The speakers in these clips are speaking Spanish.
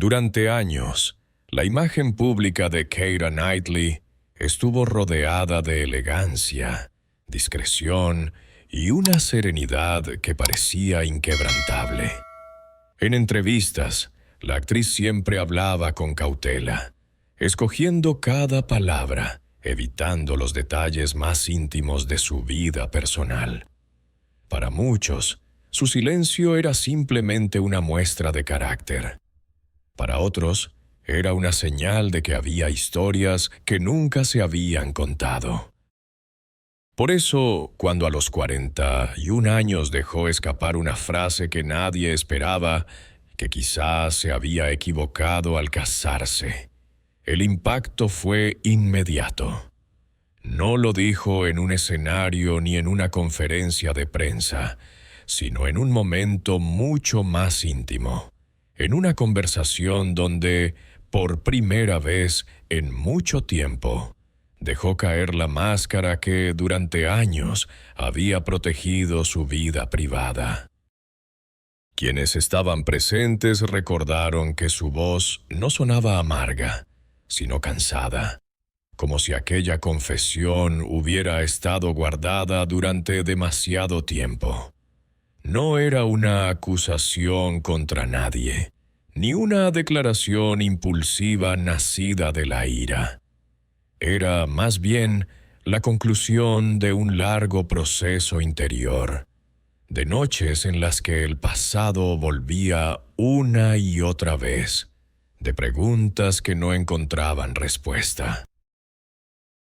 Durante años, la imagen pública de Keira Knightley estuvo rodeada de elegancia, discreción y una serenidad que parecía inquebrantable. En entrevistas, la actriz siempre hablaba con cautela, escogiendo cada palabra, evitando los detalles más íntimos de su vida personal. Para muchos, su silencio era simplemente una muestra de carácter. Para otros, era una señal de que había historias que nunca se habían contado. Por eso, cuando a los 41 años dejó escapar una frase que nadie esperaba, que quizás se había equivocado al casarse, el impacto fue inmediato. No lo dijo en un escenario ni en una conferencia de prensa, sino en un momento mucho más íntimo, en una conversación donde, por primera vez en mucho tiempo, dejó caer la máscara que durante años había protegido su vida privada. Quienes estaban presentes recordaron que su voz no sonaba amarga, sino cansada, como si aquella confesión hubiera estado guardada durante demasiado tiempo. No era una acusación contra nadie, ni una declaración impulsiva nacida de la ira. Era más bien la conclusión de un largo proceso interior, de noches en las que el pasado volvía una y otra vez, de preguntas que no encontraban respuesta.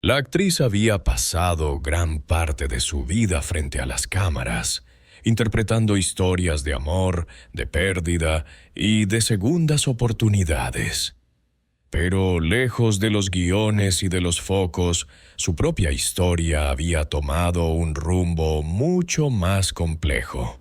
La actriz había pasado gran parte de su vida frente a las cámaras, interpretando historias de amor, de pérdida y de segundas oportunidades. Pero lejos de los guiones y de los focos, su propia historia había tomado un rumbo mucho más complejo.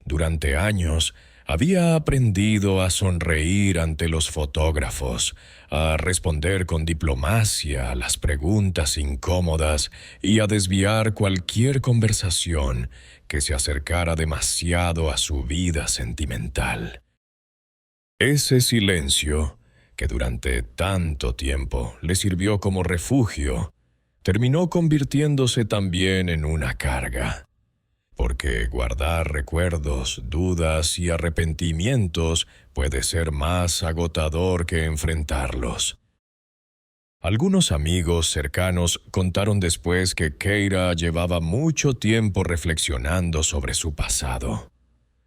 Durante años, había aprendido a sonreír ante los fotógrafos, a responder con diplomacia a las preguntas incómodas y a desviar cualquier conversación que se acercara demasiado a su vida sentimental. Ese silencio, que durante tanto tiempo le sirvió como refugio, terminó convirtiéndose también en una carga. Porque guardar recuerdos, dudas y arrepentimientos puede ser más agotador que enfrentarlos. Algunos amigos cercanos contaron después que Keira llevaba mucho tiempo reflexionando sobre su pasado.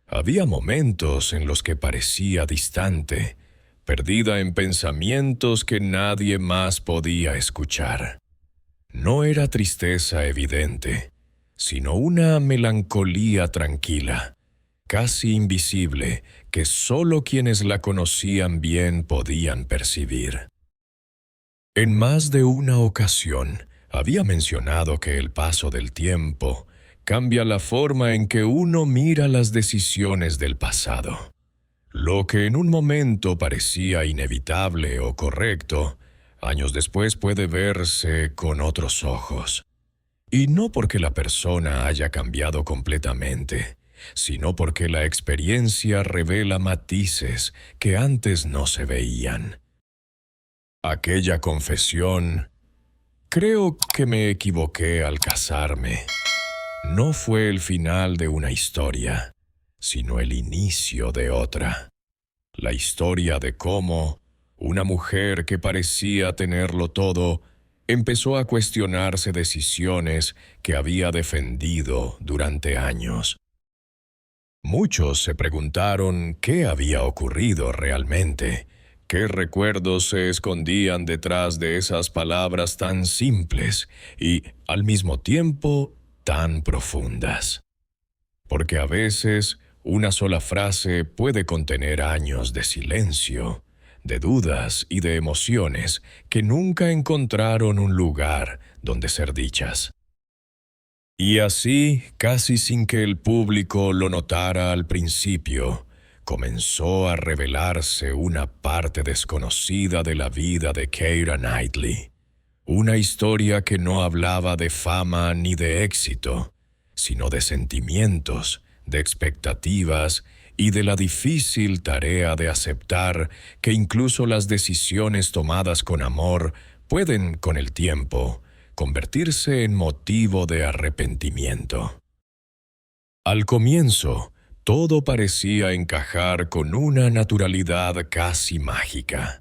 Había momentos en los que parecía distante, perdida en pensamientos que nadie más podía escuchar. No era tristeza evidente, sino una melancolía tranquila, casi invisible, que solo quienes la conocían bien podían percibir. En más de una ocasión, había mencionado que el paso del tiempo cambia la forma en que uno mira las decisiones del pasado. Lo que en un momento parecía inevitable o correcto, años después puede verse con otros ojos. Y no porque la persona haya cambiado completamente, sino porque la experiencia revela matices que antes no se veían. Aquella confesión, creo que me equivoqué al casarme, no fue el final de una historia, sino el inicio de otra. La historia de cómo una mujer que parecía tenerlo todo empezó a cuestionarse decisiones que había defendido durante años. Muchos se preguntaron qué había ocurrido realmente, qué recuerdos se escondían detrás de esas palabras tan simples y, al mismo tiempo, tan profundas. Porque a veces una sola frase puede contener años de silencio, de dudas y de emociones que nunca encontraron un lugar donde ser dichas. Y así, casi sin que el público lo notara al principio, comenzó a revelarse una parte desconocida de la vida de Keira Knightley. Una historia que no hablaba de fama ni de éxito, sino de sentimientos, de expectativas y de la difícil tarea de aceptar que incluso las decisiones tomadas con amor pueden, con el tiempo, convertirse en motivo de arrepentimiento. Al comienzo, todo parecía encajar con una naturalidad casi mágica.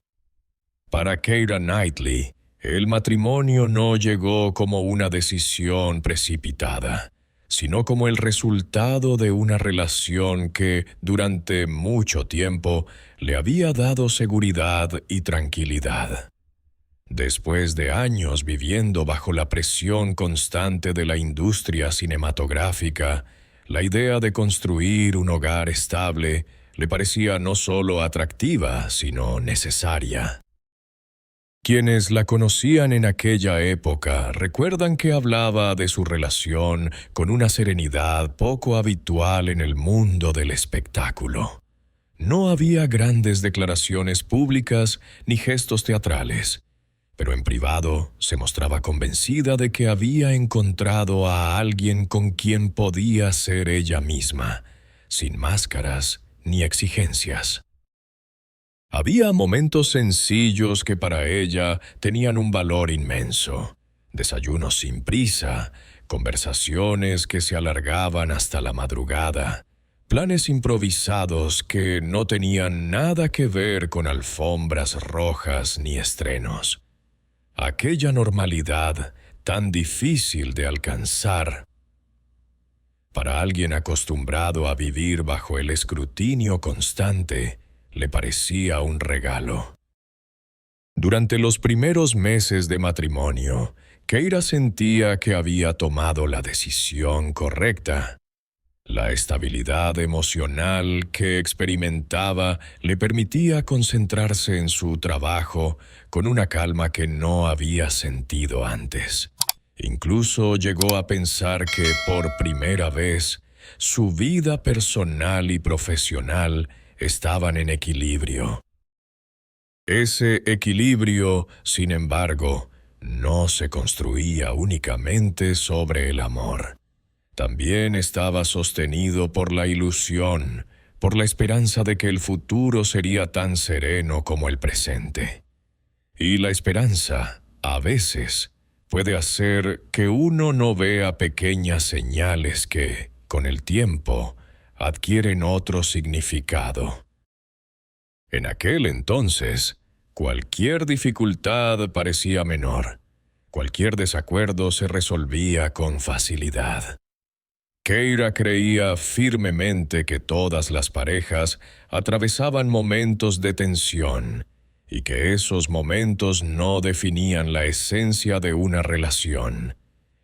Para Keira Knightley, el matrimonio no llegó como una decisión precipitada, sino como el resultado de una relación que, durante mucho tiempo, le había dado seguridad y tranquilidad. Después de años viviendo bajo la presión constante de la industria cinematográfica, la idea de construir un hogar estable le parecía no solo atractiva, sino necesaria. Quienes la conocían en aquella época recuerdan que hablaba de su relación con una serenidad poco habitual en el mundo del espectáculo. No había grandes declaraciones públicas ni gestos teatrales, pero en privado se mostraba convencida de que había encontrado a alguien con quien podía ser ella misma, sin máscaras ni exigencias. Había momentos sencillos que para ella tenían un valor inmenso. Desayunos sin prisa, conversaciones que se alargaban hasta la madrugada, planes improvisados que no tenían nada que ver con alfombras rojas ni estrenos. Aquella normalidad tan difícil de alcanzar. Para alguien acostumbrado a vivir bajo el escrutinio constante, le parecía un regalo. Durante los primeros meses de matrimonio, Keira sentía que había tomado la decisión correcta. La estabilidad emocional que experimentaba le permitía concentrarse en su trabajo con una calma que no había sentido antes. Incluso llegó a pensar que, por primera vez, su vida personal y profesional estaban en equilibrio. Ese equilibrio, sin embargo, no se construía únicamente sobre el amor. También estaba sostenido por la ilusión, por la esperanza de que el futuro sería tan sereno como el presente. Y la esperanza, a veces, puede hacer que uno no vea pequeñas señales que, con el tiempo, adquieren otro significado. En aquel entonces, cualquier dificultad parecía menor. Cualquier desacuerdo se resolvía con facilidad. Keira creía firmemente que todas las parejas atravesaban momentos de tensión y que esos momentos no definían la esencia de una relación.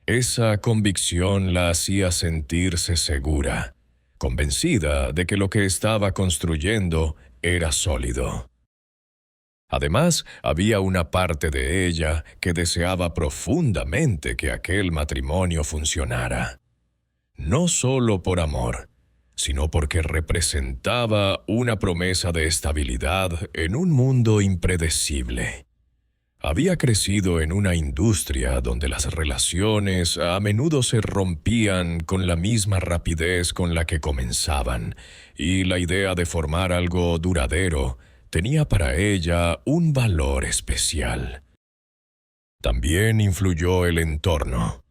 Esa convicción la hacía sentirse segura, convencida de que lo que estaba construyendo era sólido. Además, había una parte de ella que deseaba profundamente que aquel matrimonio funcionara. No solo por amor, sino porque representaba una promesa de estabilidad en un mundo impredecible. Había crecido en una industria donde las relaciones a menudo se rompían con la misma rapidez con la que comenzaban, y la idea de formar algo duradero tenía para ella un valor especial. También influyó el entorno.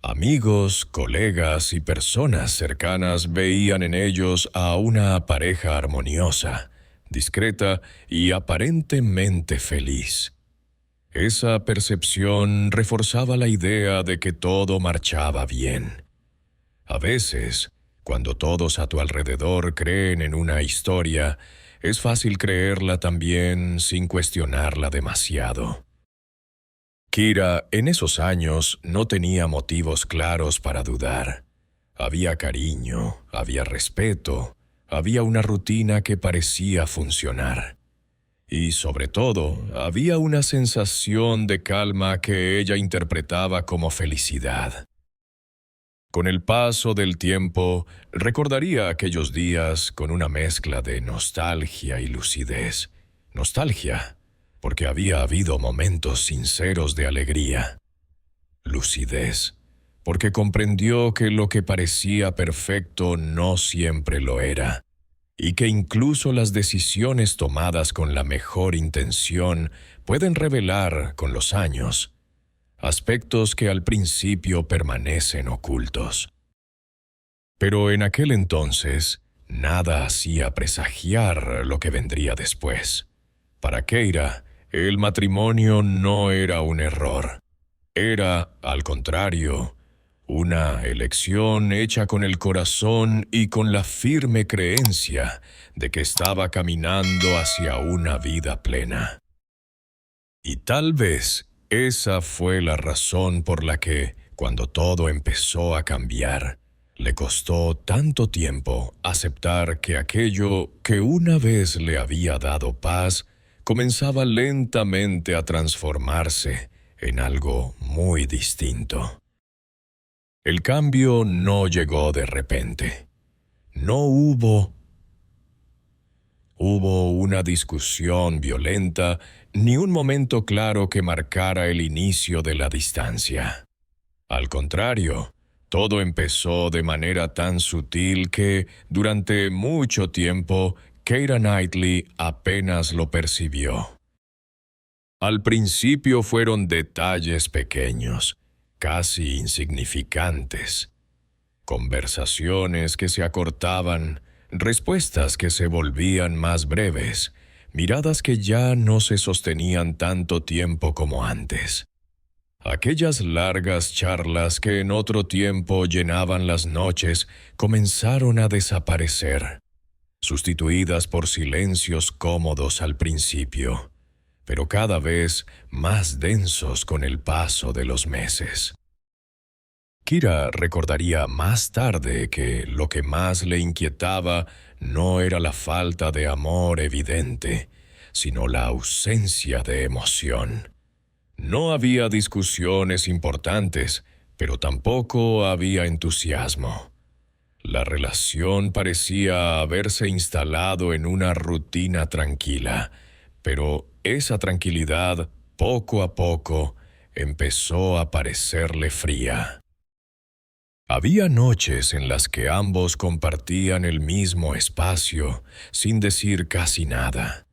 Amigos, colegas y personas cercanas veían en ellos a una pareja armoniosa, discreta y aparentemente feliz. Esa percepción reforzaba la idea de que todo marchaba bien. A veces, cuando todos a tu alrededor creen en una historia, es fácil creerla también sin cuestionarla demasiado. Keira, en esos años, no tenía motivos claros para dudar. Había cariño, había respeto, había una rutina que parecía funcionar. Y, sobre todo, había una sensación de calma que ella interpretaba como felicidad. Con el paso del tiempo, recordaría aquellos días con una mezcla de nostalgia y lucidez. Nostalgia, porque había habido momentos sinceros de alegría. Lucidez, porque comprendió que lo que parecía perfecto no siempre lo era. y que incluso las decisiones tomadas con la mejor intención pueden revelar, con los años, aspectos que al principio permanecen ocultos. Pero en aquel entonces, nada hacía presagiar lo que vendría después. Para Keira, el matrimonio no era un error. Era, al contrario, una elección hecha con el corazón y con la firme creencia de que estaba caminando hacia una vida plena. Y tal vez esa fue la razón por la que, cuando todo empezó a cambiar, le costó tanto tiempo aceptar que aquello que una vez le había dado paz comenzaba lentamente a transformarse en algo muy distinto. El cambio no llegó de repente. No hubo una discusión violenta ni un momento claro que marcara el inicio de la distancia. Al contrario, todo empezó de manera tan sutil que, durante mucho tiempo, Keira Knightley apenas lo percibió. Al principio fueron detalles pequeños, casi insignificantes. Conversaciones que se acortaban, respuestas que se volvían más breves, miradas que ya no se sostenían tanto tiempo como antes. Aquellas largas charlas que en otro tiempo llenaban las noches comenzaron a desaparecer, sustituidas por silencios cómodos al principio, pero cada vez más densos con el paso de los meses. Keira recordaría más tarde que lo que más le inquietaba no era la falta de amor evidente, sino la ausencia de emoción. No había discusiones importantes, pero tampoco había entusiasmo. La relación parecía haberse instalado en una rutina tranquila, pero esa tranquilidad, poco a poco, empezó a parecerle fría. Había noches en las que ambos compartían el mismo espacio, sin decir casi nada.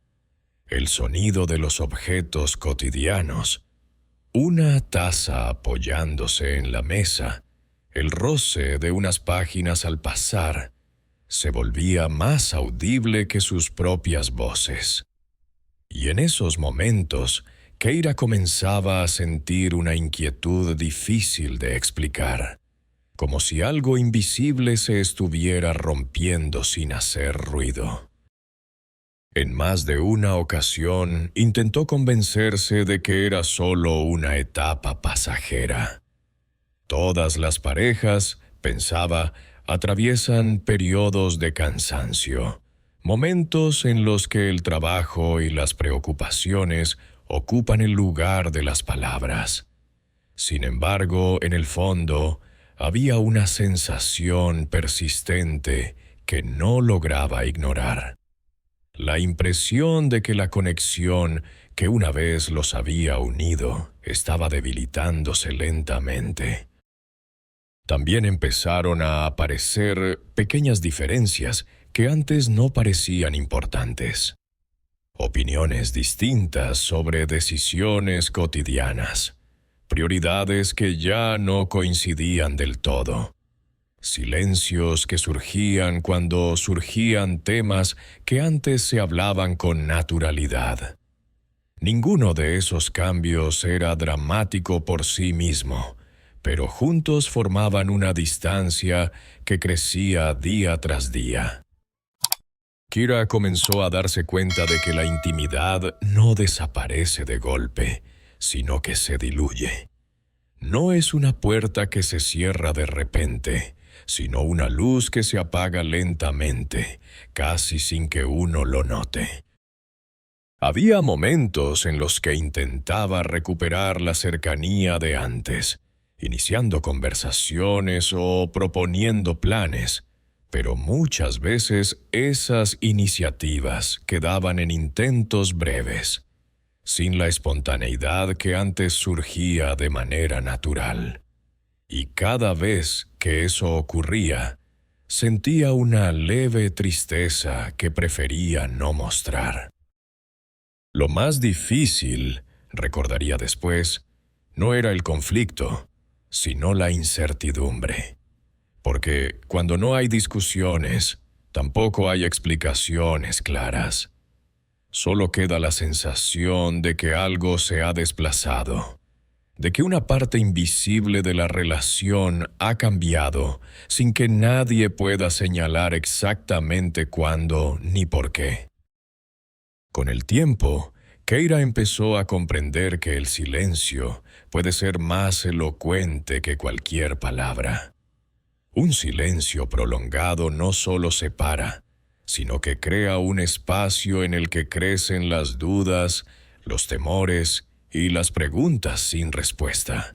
El sonido de los objetos cotidianos, una taza apoyándose en la mesa, el roce de unas páginas al pasar, se volvía más audible que sus propias voces. Y en esos momentos, Keira comenzaba a sentir una inquietud difícil de explicar, como si algo invisible se estuviera rompiendo sin hacer ruido. En más de una ocasión intentó convencerse de que era solo una etapa pasajera. Todas las parejas, pensaba, atraviesan periodos de cansancio, momentos en los que el trabajo y las preocupaciones ocupan el lugar de las palabras. Sin embargo, en el fondo, había una sensación persistente que no lograba ignorar. La impresión de que la conexión que una vez los había unido estaba debilitándose lentamente. También empezaron a aparecer pequeñas diferencias que antes no parecían importantes. Opiniones distintas sobre decisiones cotidianas, prioridades que ya no coincidían del todo. Silencios que surgían cuando surgían temas que antes se hablaban con naturalidad. Ninguno de esos cambios era dramático por sí mismo, pero juntos formaban una distancia que crecía día tras día. Keira comenzó a darse cuenta de que la intimidad no desaparece de golpe, sino que se diluye. No es una puerta que se cierra de repente, sino una luz que se apaga lentamente, casi sin que uno lo note. Había momentos en los que intentaba recuperar la cercanía de antes, iniciando conversaciones o proponiendo planes, pero muchas veces esas iniciativas quedaban en intentos breves, sin la espontaneidad que antes surgía de manera natural. Y cada vez que eso ocurría, sentía una leve tristeza que prefería no mostrar. Lo más difícil, recordaría después, no era el conflicto, sino la incertidumbre. Porque cuando no hay discusiones, tampoco hay explicaciones claras. Solo queda la sensación de que algo se ha desplazado, de que una parte invisible de la relación ha cambiado sin que nadie pueda señalar exactamente cuándo ni por qué. Con el tiempo, Keira empezó a comprender que el silencio puede ser más elocuente que cualquier palabra. Un silencio prolongado no solo separa, sino que crea un espacio en el que crecen las dudas, los temores y las preguntas sin respuesta.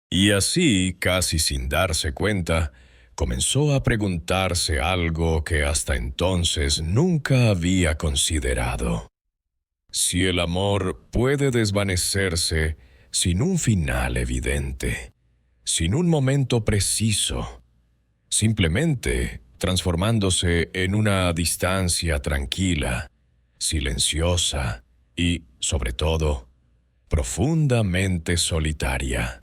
Y así, casi sin darse cuenta, comenzó a preguntarse algo que hasta entonces nunca había considerado. Si el amor puede desvanecerse sin un final evidente, sin un momento preciso, simplemente transformándose en una distancia tranquila, silenciosa y, sobre todo, profundamente solitaria.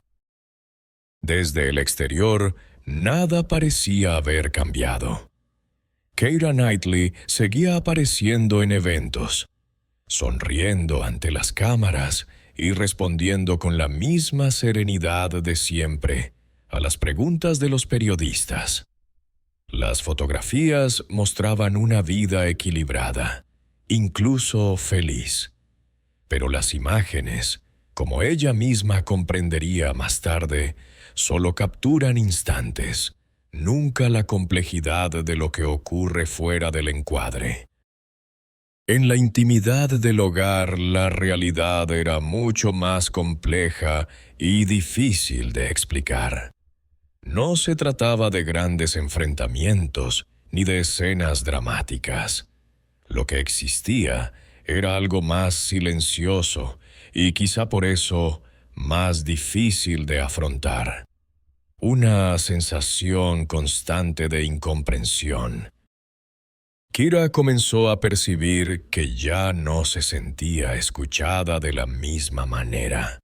Desde el exterior, nada parecía haber cambiado. Keira Knightley seguía apareciendo en eventos, sonriendo ante las cámaras y respondiendo con la misma serenidad de siempre a las preguntas de los periodistas. Las fotografías mostraban una vida equilibrada, incluso feliz. Pero las imágenes, como ella misma comprendería más tarde, solo capturan instantes, nunca la complejidad de lo que ocurre fuera del encuadre. En la intimidad del hogar, la realidad era mucho más compleja y difícil de explicar. No se trataba de grandes enfrentamientos ni de escenas dramáticas. Lo que existía era algo más silencioso y quizá por eso más difícil de afrontar. Una sensación constante de incomprensión. Keira comenzó a percibir que ya no se sentía escuchada de la misma manera.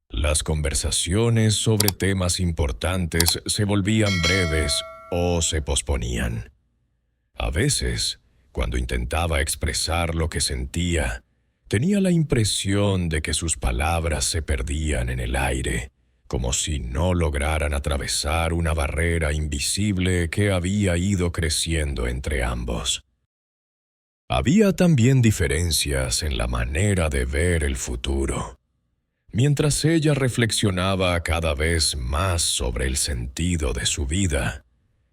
Las conversaciones sobre temas importantes se volvían breves o se posponían. A veces, cuando intentaba expresar lo que sentía, tenía la impresión de que sus palabras se perdían en el aire, como si no lograran atravesar una barrera invisible que había ido creciendo entre ambos. Había también diferencias en la manera de ver el futuro. Mientras ella reflexionaba cada vez más sobre el sentido de su vida,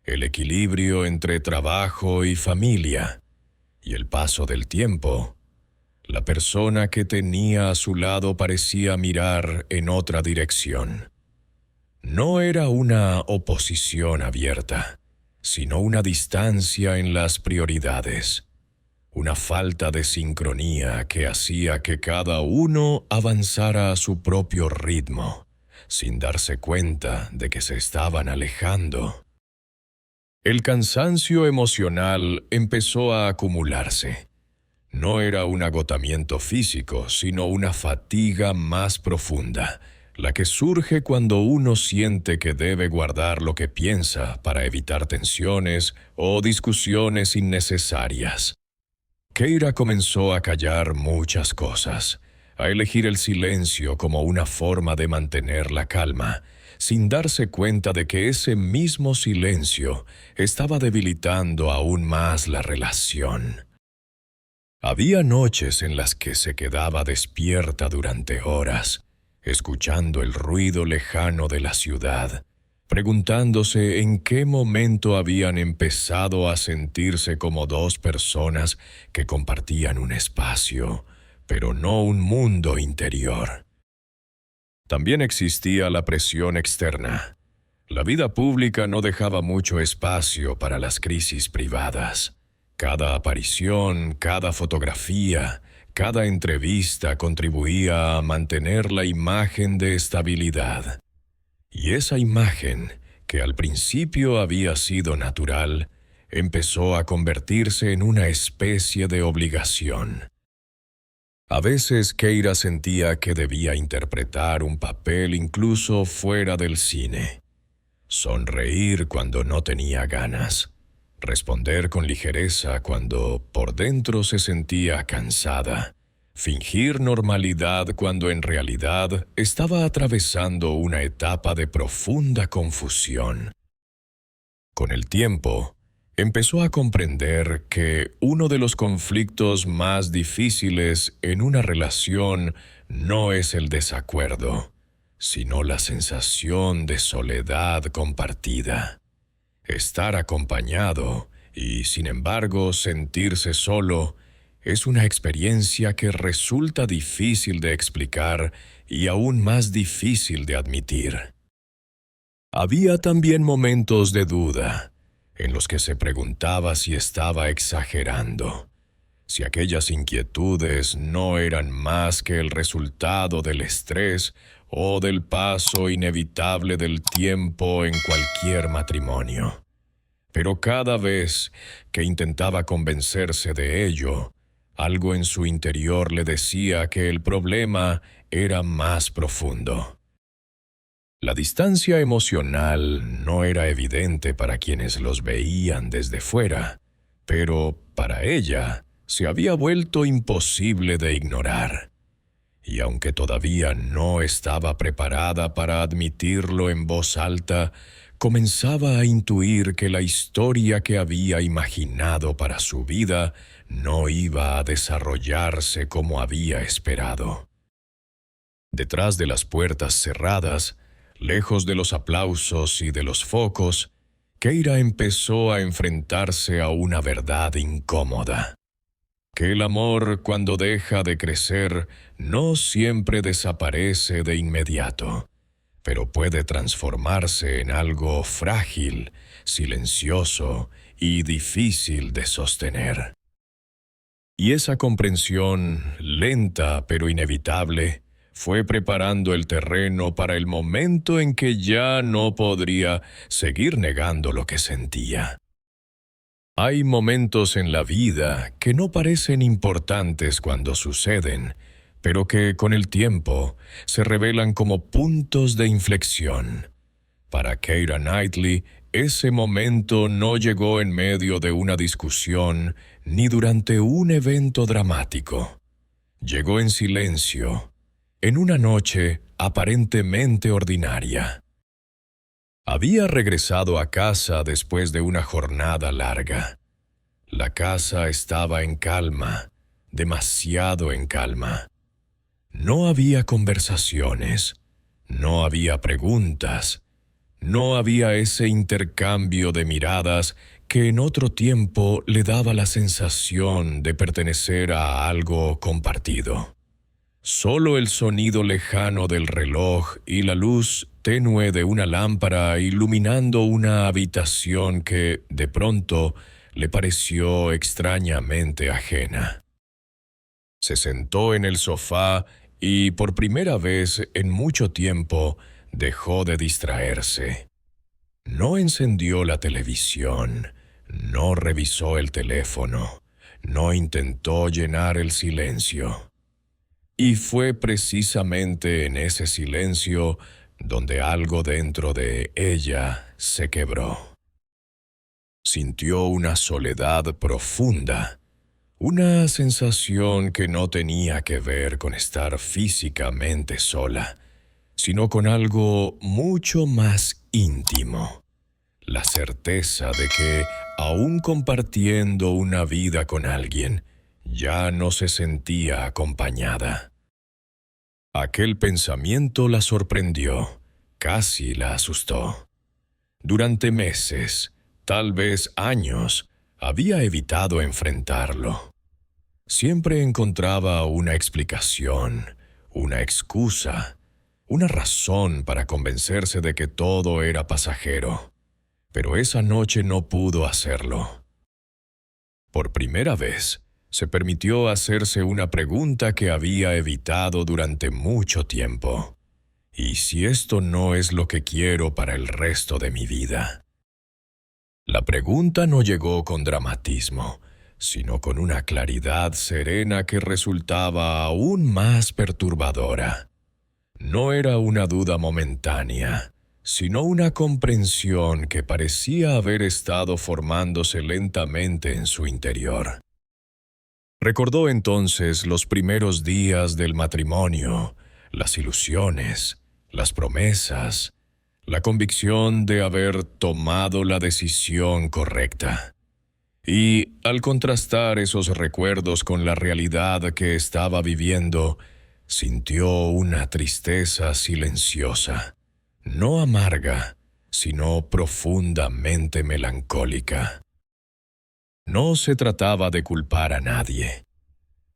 el equilibrio entre trabajo y familia, y el paso del tiempo, la persona que tenía a su lado parecía mirar en otra dirección. No era una oposición abierta, sino una distancia en las prioridades. Una falta de sincronía que hacía que cada uno avanzara a su propio ritmo, sin darse cuenta de que se estaban alejando. El cansancio emocional empezó a acumularse. No era un agotamiento físico, sino una fatiga más profunda, la que surge cuando uno siente que debe guardar lo que piensa para evitar tensiones o discusiones innecesarias. Keira comenzó a callar muchas cosas, a elegir el silencio como una forma de mantener la calma, sin darse cuenta de que ese mismo silencio estaba debilitando aún más la relación. Había noches en las que se quedaba despierta durante horas, escuchando el ruido lejano de la ciudad, preguntándose en qué momento habían empezado a sentirse como dos personas que compartían un espacio, pero no un mundo interior. También existía la presión externa. La vida pública no dejaba mucho espacio para las crisis privadas. Cada aparición, cada fotografía, cada entrevista contribuía a mantener la imagen de estabilidad. Y esa imagen, que al principio había sido natural, empezó a convertirse en una especie de obligación. A veces Keira sentía que debía interpretar un papel incluso fuera del cine. Sonreír cuando no tenía ganas. Responder con ligereza cuando por dentro se sentía cansada. Fingir normalidad cuando en realidad estaba atravesando una etapa de profunda confusión. Con el tiempo, empezó a comprender que uno de los conflictos más difíciles en una relación no es el desacuerdo, sino la sensación de soledad compartida. Estar acompañado y, sin embargo, sentirse solo es una experiencia que resulta difícil de explicar y aún más difícil de admitir. Había también momentos de duda, en los que se preguntaba si estaba exagerando, si aquellas inquietudes no eran más que el resultado del estrés o del paso inevitable del tiempo en cualquier matrimonio. Pero cada vez que intentaba convencerse de ello, algo en su interior le decía que el problema era más profundo. La distancia emocional no era evidente para quienes los veían desde fuera, pero para ella se había vuelto imposible de ignorar. Y aunque todavía no estaba preparada para admitirlo en voz alta, comenzaba a intuir que la historia que había imaginado para su vida no iba a desarrollarse como había esperado. Detrás de las puertas cerradas, lejos de los aplausos y de los focos, Keira empezó a enfrentarse a una verdad incómoda. Que el amor, cuando deja de crecer, no siempre desaparece de inmediato, pero puede transformarse en algo frágil, silencioso y difícil de sostener. Y esa comprensión, lenta pero inevitable, fue preparando el terreno para el momento en que ya no podría seguir negando lo que sentía. Hay momentos en la vida que no parecen importantes cuando suceden, pero que con el tiempo se revelan como puntos de inflexión. Para Keira Knightley, ese momento no llegó en medio de una discusión ni durante un evento dramático. Llegó en silencio, en una noche aparentemente ordinaria. Había regresado a casa después de una jornada larga. La casa estaba en calma, demasiado en calma. No había conversaciones, no había preguntas, no había ese intercambio de miradas que en otro tiempo le daba la sensación de pertenecer a algo compartido. Solo el sonido lejano del reloj y la luz tenue de una lámpara iluminando una habitación que, de pronto, le pareció extrañamente ajena. Se sentó en el sofá y, por primera vez en mucho tiempo, dejó de distraerse. No encendió la televisión, no revisó el teléfono, no intentó llenar el silencio. Y fue precisamente en ese silencio donde algo dentro de ella se quebró. Sintió una soledad profunda, una sensación que no tenía que ver con estar físicamente sola, sino con algo mucho más íntimo. La certeza de que, aún compartiendo una vida con alguien, ya no se sentía acompañada. Aquel pensamiento la sorprendió, casi la asustó. Durante meses, tal vez años, había evitado enfrentarlo. Siempre encontraba una explicación, una excusa, una razón para convencerse de que todo era pasajero. Pero esa noche no pudo hacerlo. Por primera vez, se permitió hacerse una pregunta que había evitado durante mucho tiempo. ¿Y si esto no es lo que quiero para el resto de mi vida? La pregunta no llegó con dramatismo, sino con una claridad serena que resultaba aún más perturbadora. No era una duda momentánea, sino una comprensión que parecía haber estado formándose lentamente en su interior. Recordó entonces los primeros días del matrimonio, las ilusiones, las promesas, la convicción de haber tomado la decisión correcta. Y, al contrastar esos recuerdos con la realidad que estaba viviendo, sintió una tristeza silenciosa, no amarga, sino profundamente melancólica. No se trataba de culpar a nadie.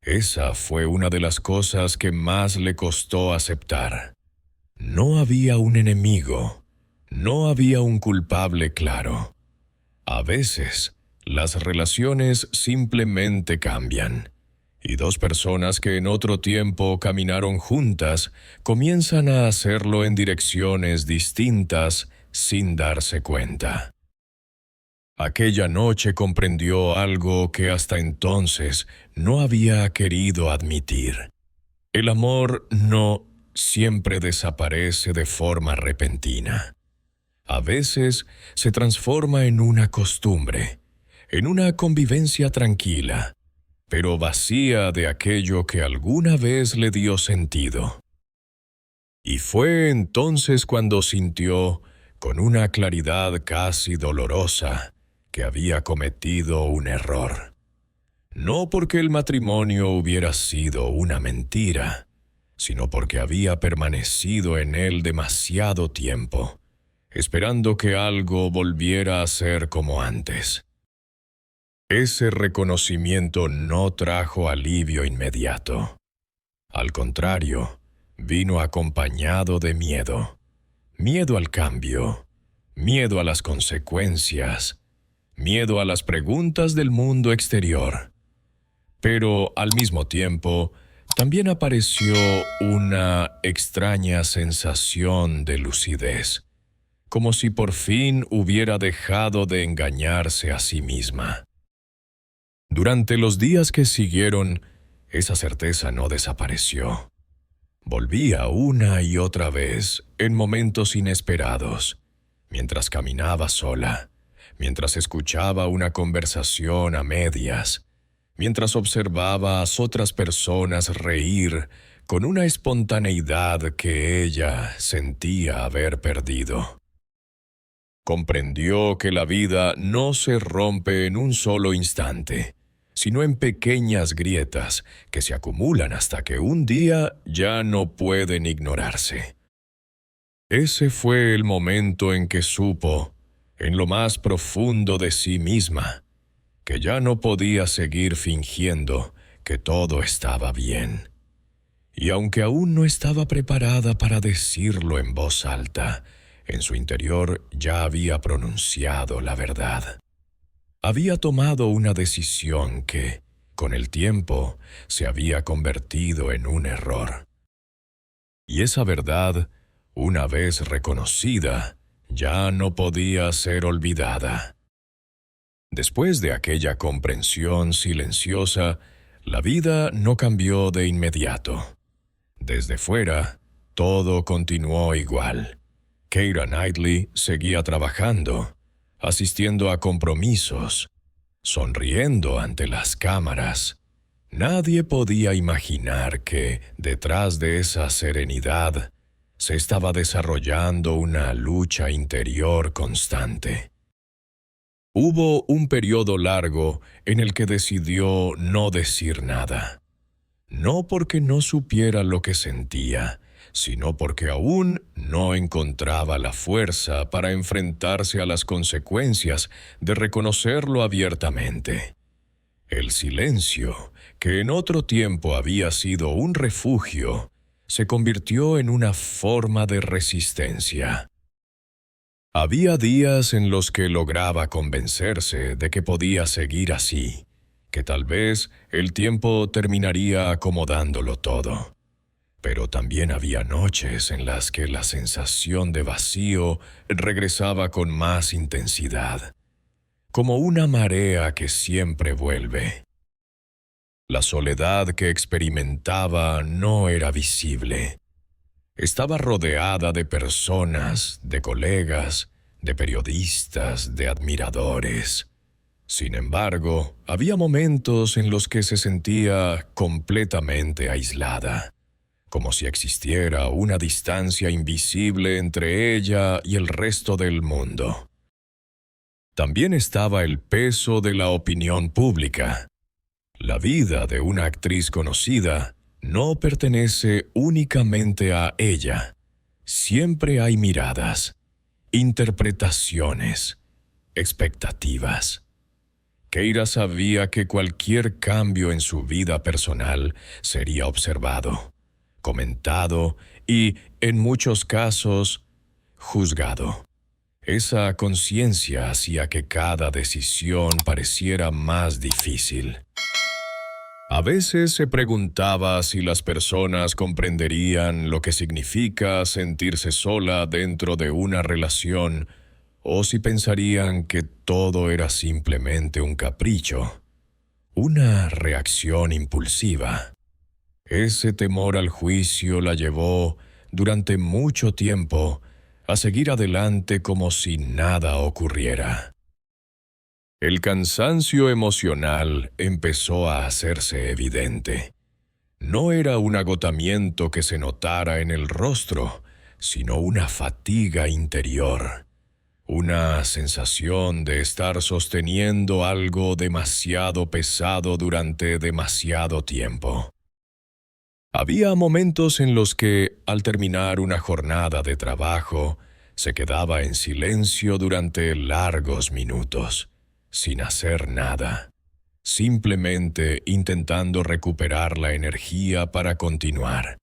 Esa fue una de las cosas que más le costó aceptar. No había un enemigo, no había un culpable claro. A veces, las relaciones simplemente cambian, y dos personas que en otro tiempo caminaron juntas comienzan a hacerlo en direcciones distintas sin darse cuenta. Aquella noche comprendió algo que hasta entonces no había querido admitir. El amor no siempre desaparece de forma repentina. A veces se transforma en una costumbre, en una convivencia tranquila, pero vacía de aquello que alguna vez le dio sentido. Y fue entonces cuando sintió, con una claridad casi dolorosa, que había cometido un error. No porque el matrimonio hubiera sido una mentira, sino porque había permanecido en él demasiado tiempo, esperando que algo volviera a ser como antes. Ese reconocimiento no trajo alivio inmediato. Al contrario, vino acompañado de miedo. Miedo al cambio, miedo a las consecuencias, miedo a las preguntas del mundo exterior. Pero, al mismo tiempo, también apareció una extraña sensación de lucidez, como si por fin hubiera dejado de engañarse a sí misma. Durante los días que siguieron, esa certeza no desapareció. Volvía una y otra vez, en momentos inesperados, mientras caminaba sola, mientras escuchaba una conversación a medias, mientras observaba a otras personas reír con una espontaneidad que ella sentía haber perdido. Comprendió que la vida no se rompe en un solo instante, sino en pequeñas grietas que se acumulan hasta que un día ya no pueden ignorarse. Ese fue el momento en que supo, en lo más profundo de sí misma, que ya no podía seguir fingiendo que todo estaba bien. Y aunque aún no estaba preparada para decirlo en voz alta, en su interior ya había pronunciado la verdad. Había tomado una decisión que, con el tiempo, se había convertido en un error. Y esa verdad, una vez reconocida, ya no podía ser olvidada. Después de aquella comprensión silenciosa, la vida no cambió de inmediato. Desde fuera, todo continuó igual. Keira Knightley seguía trabajando, asistiendo a compromisos, sonriendo ante las cámaras. Nadie podía imaginar que, detrás de esa serenidad, se estaba desarrollando una lucha interior constante. Hubo un periodo largo en el que decidió no decir nada. No porque no supiera lo que sentía, sino porque aún no encontraba la fuerza para enfrentarse a las consecuencias de reconocerlo abiertamente. El silencio, que en otro tiempo había sido un refugio, se convirtió en una forma de resistencia. Había días en los que lograba convencerse de que podía seguir así, que tal vez el tiempo terminaría acomodándolo todo. Pero también había noches en las que la sensación de vacío regresaba con más intensidad, como una marea que siempre vuelve. La soledad que experimentaba no era visible. Estaba rodeada de personas, de colegas, de periodistas, de admiradores. Sin embargo, había momentos en los que se sentía completamente aislada, como si existiera una distancia invisible entre ella y el resto del mundo. También estaba el peso de la opinión pública. La vida de una actriz conocida no pertenece únicamente a ella. Siempre hay miradas, interpretaciones, expectativas. Keira sabía que cualquier cambio en su vida personal sería observado, comentado y, en muchos casos, juzgado. Esa conciencia hacía que cada decisión pareciera más difícil. A veces se preguntaba si las personas comprenderían lo que significa sentirse sola dentro de una relación o si pensarían que todo era simplemente un capricho, una reacción impulsiva. Ese temor al juicio la llevó, durante mucho tiempo, a seguir adelante como si nada ocurriera. El cansancio emocional empezó a hacerse evidente. No era un agotamiento que se notara en el rostro, sino una fatiga interior. Una sensación de estar sosteniendo algo demasiado pesado durante demasiado tiempo. Había momentos en los que, al terminar una jornada de trabajo, se quedaba en silencio durante largos minutos, sin hacer nada, simplemente intentando recuperar la energía para continuar.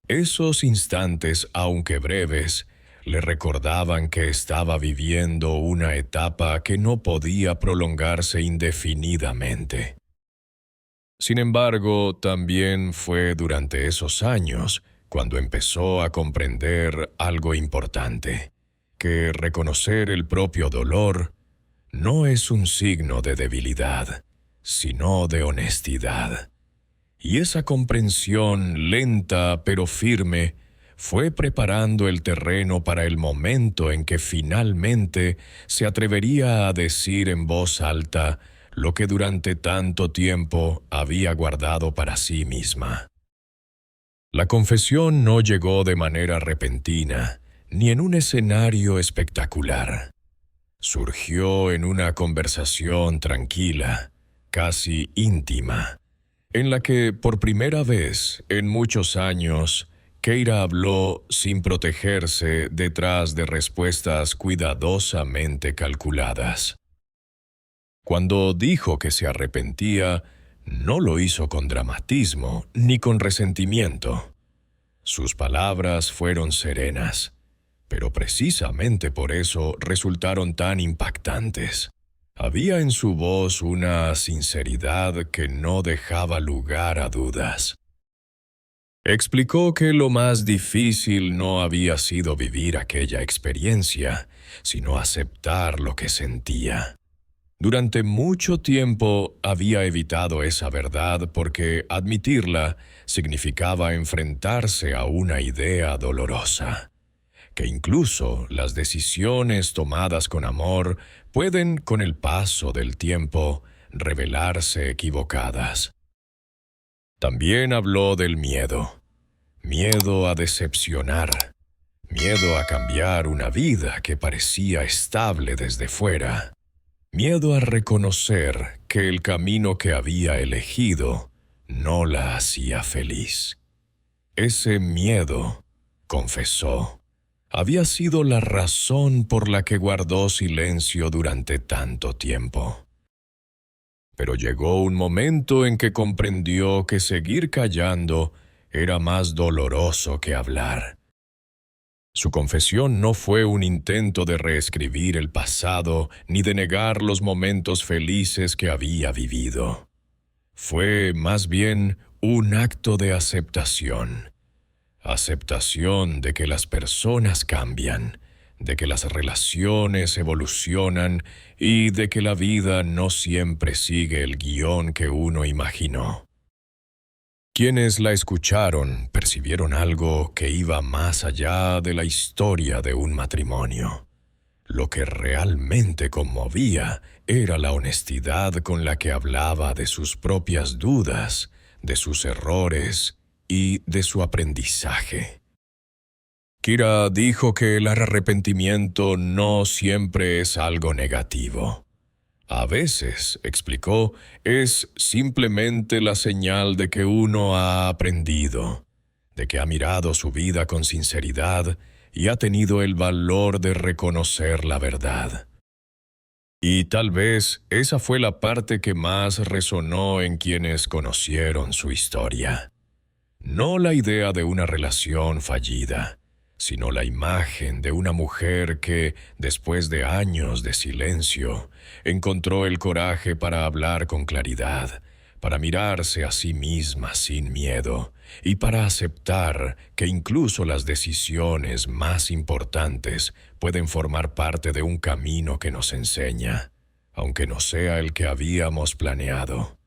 Esos instantes, aunque breves, le recordaban que estaba viviendo una etapa que no podía prolongarse indefinidamente. Sin embargo, también fue durante esos años cuando empezó a comprender algo importante, que reconocer el propio dolor no es un signo de debilidad, sino de honestidad. Y esa comprensión lenta pero firme fue preparando el terreno para el momento en que finalmente se atrevería a decir en voz alta lo que durante tanto tiempo había guardado para sí misma. La confesión no llegó de manera repentina, ni en un escenario espectacular. Surgió en una conversación tranquila, casi íntima, en la que por primera vez en muchos años Keira habló sin protegerse detrás de respuestas cuidadosamente calculadas. Cuando dijo que se arrepentía, no lo hizo con dramatismo ni con resentimiento. Sus palabras fueron serenas, pero precisamente por eso resultaron tan impactantes. Había en su voz una sinceridad que no dejaba lugar a dudas. Explicó que lo más difícil no había sido vivir aquella experiencia, sino aceptar lo que sentía. Durante mucho tiempo había evitado esa verdad porque admitirla significaba enfrentarse a una idea dolorosa, que incluso las decisiones tomadas con amor pueden, con el paso del tiempo, revelarse equivocadas. También habló del miedo. Miedo a decepcionar. Miedo a cambiar una vida que parecía estable desde fuera. Miedo a reconocer que el camino que había elegido no la hacía feliz. Ese miedo, confesó, había sido la razón por la que guardó silencio durante tanto tiempo. Pero llegó un momento en que comprendió que seguir callando era más doloroso que hablar. Su confesión no fue un intento de reescribir el pasado ni de negar los momentos felices que había vivido. Fue, más bien, un acto de aceptación, aceptación de que las personas cambian, de que las relaciones evolucionan y de que la vida no siempre sigue el guión que uno imaginó. Quienes la escucharon percibieron algo que iba más allá de la historia de un matrimonio. Lo que realmente conmovía era la honestidad con la que hablaba de sus propias dudas, de sus errores y de su aprendizaje. Kira dijo que el arrepentimiento no siempre es algo negativo. A veces, explicó, es simplemente la señal de que uno ha aprendido, de que ha mirado su vida con sinceridad y ha tenido el valor de reconocer la verdad. Y tal vez esa fue la parte que más resonó en quienes conocieron su historia. No la idea de una relación fallida, sino la imagen de una mujer que, después de años de silencio, encontró el coraje para hablar con claridad, para mirarse a sí misma sin miedo y para aceptar que incluso las decisiones más importantes pueden formar parte de un camino que nos enseña, aunque no sea el que habíamos planeado.